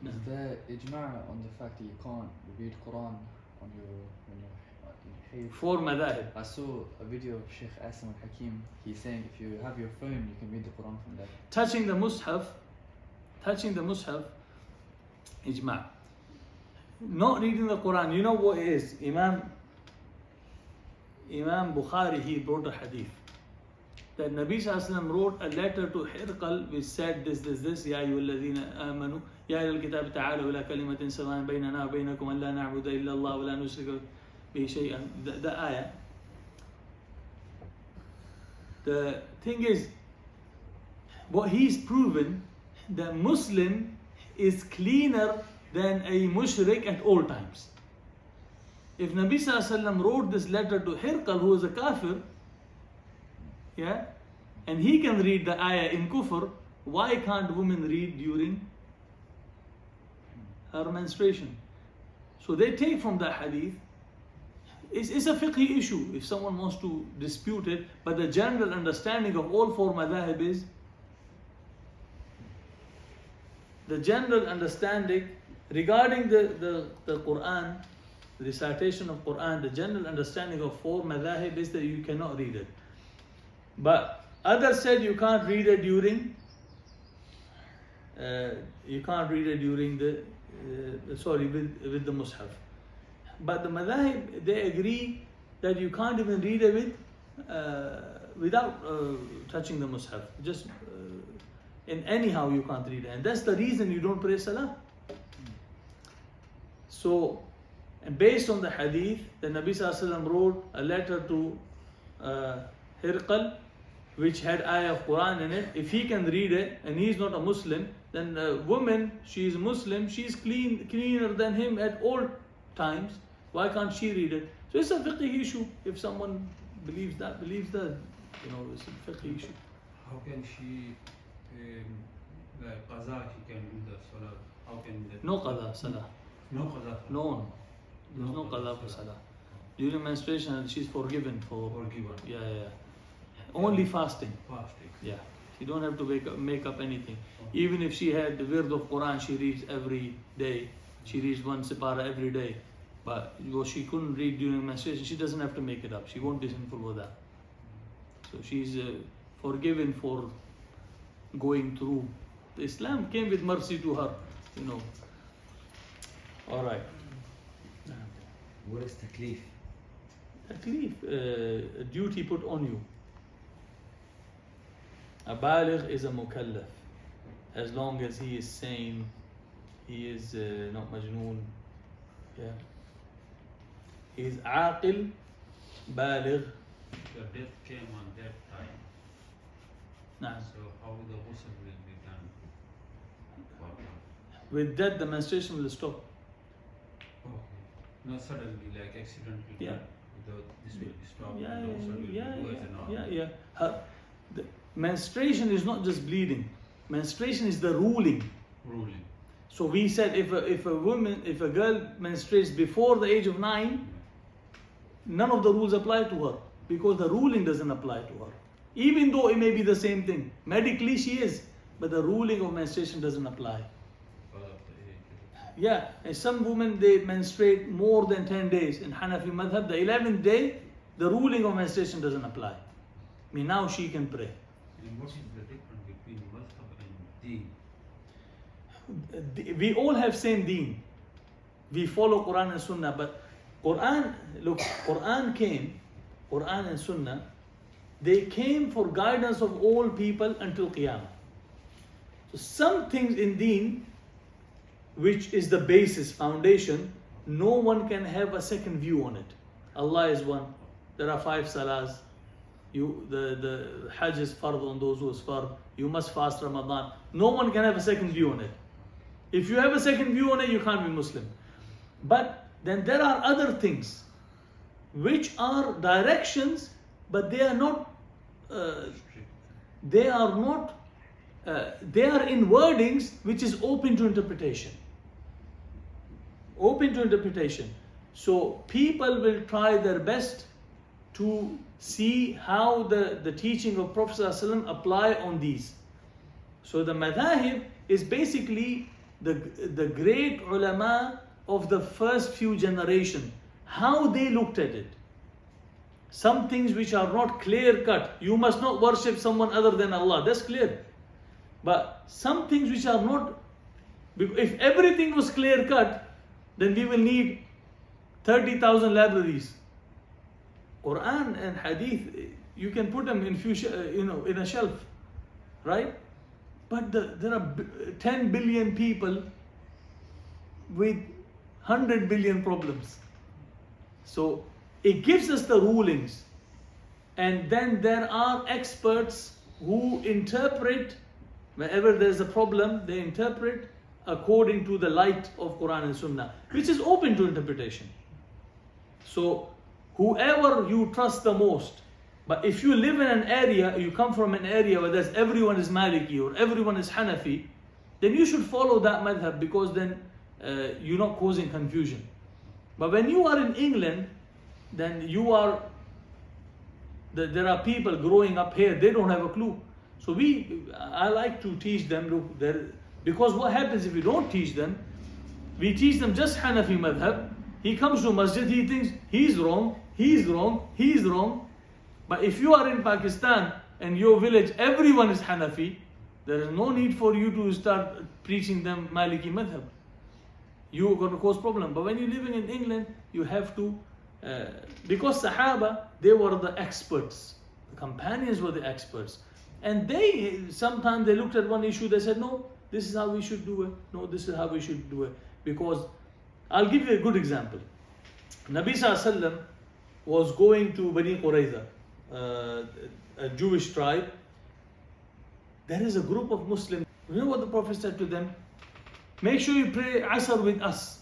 Is there ijma' on the fact that you can't read Quran on when you're For madhahib. I saw a video of Sheikh Asim al-Hakim. He's saying if you have your phone, you can read the Quran from there. Touching the mushaf, ijma'. Not reading the Quran, you know what it is? Imam Bukhari, he brought a hadith that Nabi Sallallahu Alaihi Wasallam wrote a letter to Hirqal which said this, Ya ayyuhalladhina amanu, Ya ahlal kitab ta'alu ila kalimatin sawa'in baynana wa baynakum an la na'budu illa Allah wa la nushrika bihi shay'an. The ayah. The thing is, what he's proven, the Muslim is cleaner than a mushrik at all times. If Nabi Sallallahu Alaihi Wasallam wrote this letter to Hirqal, who was a kafir, yeah, and he can read the ayah in kufr, why can't women read during her menstruation? So they take from the hadith, it's a fiqh issue if someone wants to dispute it, but the general understanding of all four madhahib is, the general understanding regarding the Quran, the recitation of Quran, the general understanding of four madhahib is that you cannot read it. But others said you can't read it during with the mushaf. But the madhahib, they agree that you can't even read it without touching the mushaf. Just in anyhow you can't read it, and that's the reason you don't pray salah. So, and based on the hadith, the Nabi Sallallahu Alaihi Wasallam wrote a letter to Hirqal, which had ayah of Quran in it. If he can read it and he is not a Muslim, then the woman, she is Muslim, she is cleaner than him at all times. Why can't she read it? So it's a fiqh issue. If someone believes that, it's a fiqh issue. How can she qaza? She can do the salah. How can that? No qaza salah. No qaza. No. There's no qaza for salah. During menstruation, she's forgiven for. Forgiven. Yeah. Only fasting. Fasting. Yeah. She don't have to make up anything. Even if she had the wird of Quran, she reads every day. She reads one separa every day. But she couldn't read during menstruation. She doesn't have to make it up. She won't be sinful with that. So she's forgiven for going through. Islam came with mercy to her, All right. What is taklif? Taklif, a duty put on you. A baligh is a mukallaf, as long as he is sane, he is not majnoon. Yeah. He is aqil, baligh. The death came on that time. Nah. So how the ghusl will be done? With that, the menstruation will stop. Okay. Not suddenly, like accidentally. Yeah. This will stop. Yeah. The ghusl will be worse and all. Yeah. The menstruation is not just bleeding. Menstruation is the ruling. So we said if a girl menstruates before the age of 9, none of the rules apply to her because the ruling doesn't apply to her. Even though it may be the same thing. Medically she is, but the ruling of menstruation doesn't apply. Yeah, and some women, they menstruate more than 10 days. In Hanafi madhab, the 11th day, the ruling of menstruation doesn't apply. Now she can pray. And what is the difference between madhab and deen? We all have same deen. We follow Quran and Sunnah, but Quran and Sunnah, they came for guidance of all people until Qiyamah. So some things in deen, which is the basis, foundation, no one can have a second view on it. Allah is one. There are 5 salahs. The Hajj is fard on those who is fard. You must fast Ramadan. No one can have a second view on it. If you have a second view on it, you can't be Muslim. But then there are other things which are directions, but they are not. They are in wordings which is open to interpretation. So people will try their best to see how the teaching of Prophet ﷺ apply on these. So the madhahib is basically the great ulama of the first few generation, how they looked at it. Some things which are not clear cut, you must not worship someone other than Allah, that's clear. But some things which are not, if everything was clear cut, then we will need 30,000 libraries. Quran and Hadith, you can put them in in a shelf, right? But there are 10 billion people with 100 billion problems. So it gives us the rulings, and then there are experts who interpret. Whenever there is a problem, they interpret according to the light of Quran and Sunnah, which is open to interpretation. So whoever you trust the most, but if you live in an area, you come from an area where everyone is Maliki or everyone is Hanafi, then you should follow that madhab, because then you're not causing confusion. But when you are in England, then there are people growing up here, they don't have a clue. So I like to teach them, because what happens if we don't teach them, we teach them just Hanafi madhab. He comes to masjid, he thinks he's wrong, he's wrong, he's wrong. But if you are in Pakistan and your village, everyone is Hanafi, there is no need for you to start preaching them Maliki madhab. You are going to cause problem. But when you're living in England, you have to, because Sahaba, they were the experts. The companions were the experts. And sometimes they looked at one issue, they said, no, this is how we should do it. No, this is how we should do it. Because, I'll give you a good example. Nabi Sallallahu Alaihi Wasallam was going to Bani Qurayza, a Jewish tribe. There is a group of Muslims. You know what the Prophet said to them? Make sure you pray Asr with us.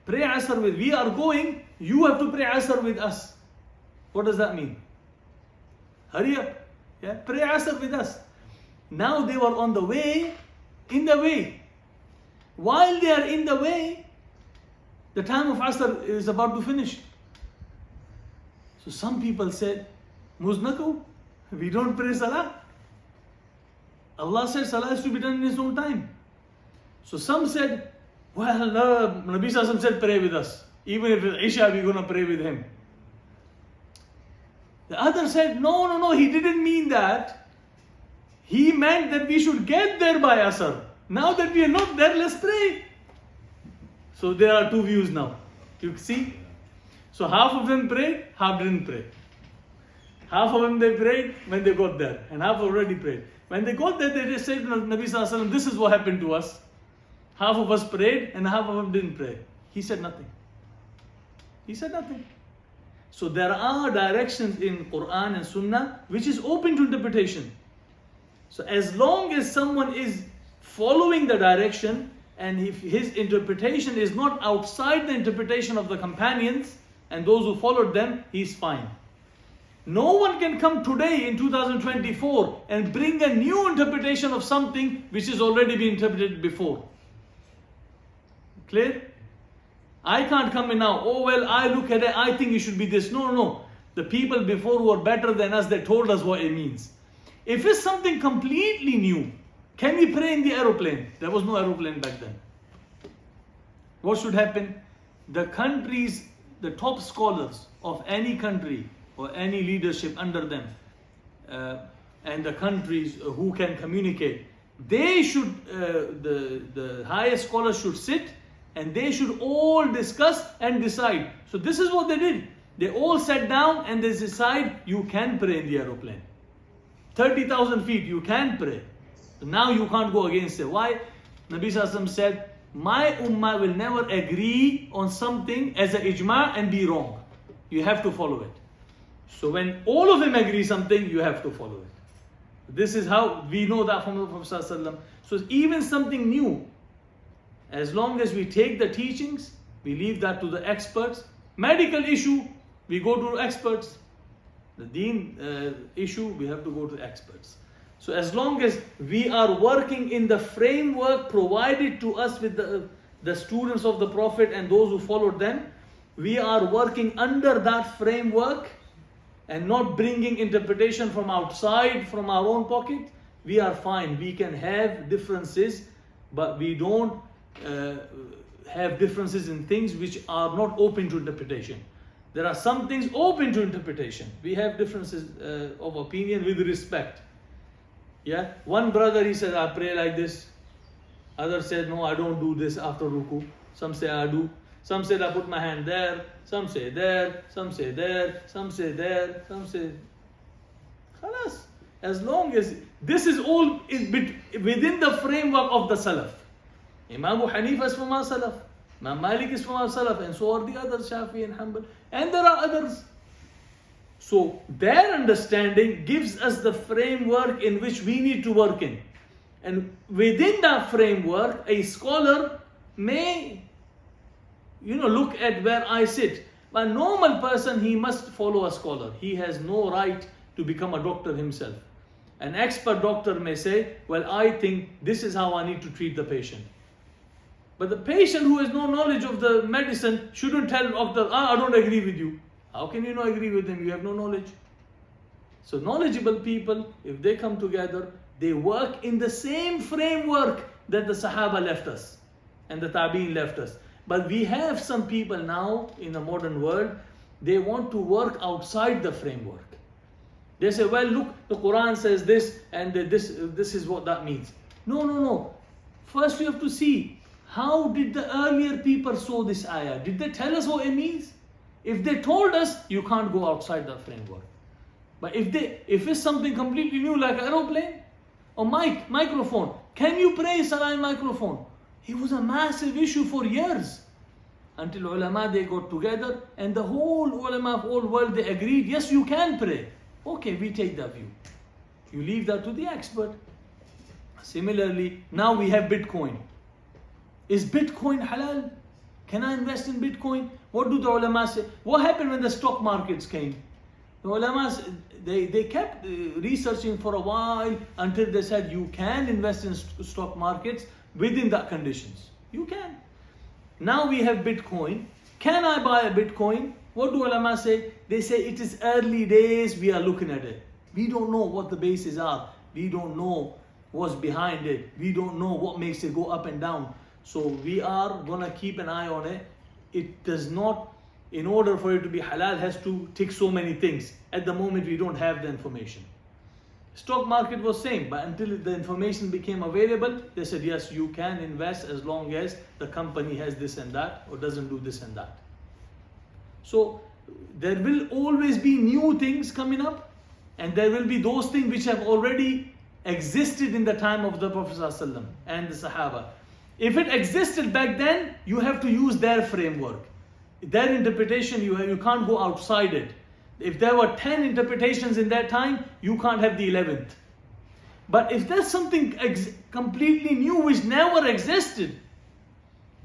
Pray Asr with, we are going, you have to pray Asr with us. What does that mean? Hurry up. Yeah? Pray Asr with us. Now they were on the way, in the way. While they are in the way, the time of Asr is about to finish. So some people said, Muznaku, we don't pray Salah. Allah said Salah is to be done in His own time. So some said, well, no, Nabi Sallallahu Alaihi Wasallam said pray with us. Even if it's Isha, we're going to pray with him. The other said, no, he didn't mean that. He meant that we should get there by Asr. Now that we are not there, let's pray. So there are two views now. You see? So half of them prayed, half didn't pray. Half of them they prayed when they got there, and half already prayed. When they got there, they just said to Nabi Sallallahu Alaihi Wasallam, this is what happened to us. Half of us prayed and half of them didn't pray. He said nothing. He said nothing. So there are directions in Quran and Sunnah which is open to interpretation. So as long as someone is following the direction, and if his interpretation is not outside the interpretation of the companions and those who followed them, he's fine. No one can come today in 2024 and bring a new interpretation of something which has already been interpreted before. Clear? I can't come in now, oh well, I look at it, I think it should be this. No. The people before who are better than us, they told us what it means. If it's something completely new, can we pray in the aeroplane? There was no aeroplane back then. What should happen? The countries, the top scholars of any country or any leadership under them, and the countries who can communicate, they should, the highest scholars should sit and they should all discuss and decide. So this is what they did. They all sat down and they decide you can pray in the aeroplane. 30,000 feet, you can pray. So now you can't go against it. Why? Nabi Sallallahu Alaihi Wasallam said, my ummah will never agree on something as a ijma and be wrong. You have to follow it. So when all of them agree something, you have to follow it. This is how we know that from the Prophet Sallallahu Alaihi Wasallam. So even something new, as long as we take the teachings, we leave that to the experts. Medical issue, we go to experts. The deen issue, we have to go to experts. So as long as we are working in the framework provided to us with the students of the Prophet and those who followed them, we are working under that framework and not bringing interpretation from outside, from our own pocket, we are fine. We can have differences but we don't have differences in things which are not open to interpretation. There are some things open to interpretation. We have differences of opinion with respect. Yeah, one brother, he said, I pray like this. Others said, no, I don't do this after ruku. Some say I do. Some said I put my hand there. Some say there. Some say there. Some say there. Some say. Khalas. As long as this is all within the framework of the Salaf. Imam Abu Hanifa is from our Salaf. Imam Malik is from our Salaf. And so are the others, Shafi and Hanbal. And there are others. So their understanding gives us the framework in which we need to work in. And within that framework, a scholar may, look at where I sit. A normal person, he must follow a scholar. He has no right to become a doctor himself. An expert doctor may say, well, I think this is how I need to treat the patient. But the patient who has no knowledge of the medicine shouldn't tell doctor, I don't agree with you. How can you not agree with him? You have no knowledge. So knowledgeable people, if they come together, they work in the same framework that the Sahaba left us and the Tabi'in left us. But we have some people now in the modern world, they want to work outside the framework. They say, well, look, the Quran says this and this is what that means. No. First we have to see, how did the earlier people saw this ayah? Did they tell us what it means? If they told us, you can't go outside the framework. But if it's something completely new like aeroplane or microphone, can you pray salah in microphone? It was a massive issue for years. Until ulama, they got together and the whole ulama of all world, they agreed, yes, you can pray. Okay, we take that view. You leave that to the expert. Similarly, now we have Bitcoin. Is Bitcoin halal? Can I invest in Bitcoin? What do the ulama say? What happened when the stock markets came? The ulama, they kept researching for a while until they said you can invest in stock markets within that conditions. You can. Now we have Bitcoin. Can I buy a Bitcoin? What do ulama say? They say it is early days, we are looking at it. We don't know what the bases are. We don't know what's behind it. We don't know what makes it go up and down. So we are going to keep an eye on it. It does not, in order for it to be halal, has to tick so many things. At the moment, we don't have the information. Stock market was same, but until the information became available, they said, yes, you can invest as long as the company has this and that or doesn't do this and that. So there will always be new things coming up, and there will be those things which have already existed in the time of the Prophet ﷺ and the Sahaba. If it existed back then, you have to use their framework. Their interpretation, you can't go outside it. If there were 10 interpretations in that time, you can't have the 11th. But if there's something completely new which never existed,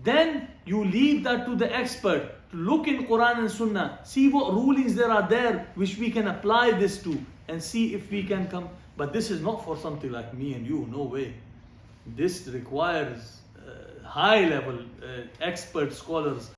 then you leave that to the expert to look in Quran and Sunnah, see what rulings there are there which we can apply this to and see if we can come. But this is not for something like me and you, no way. This requires high level expert scholars.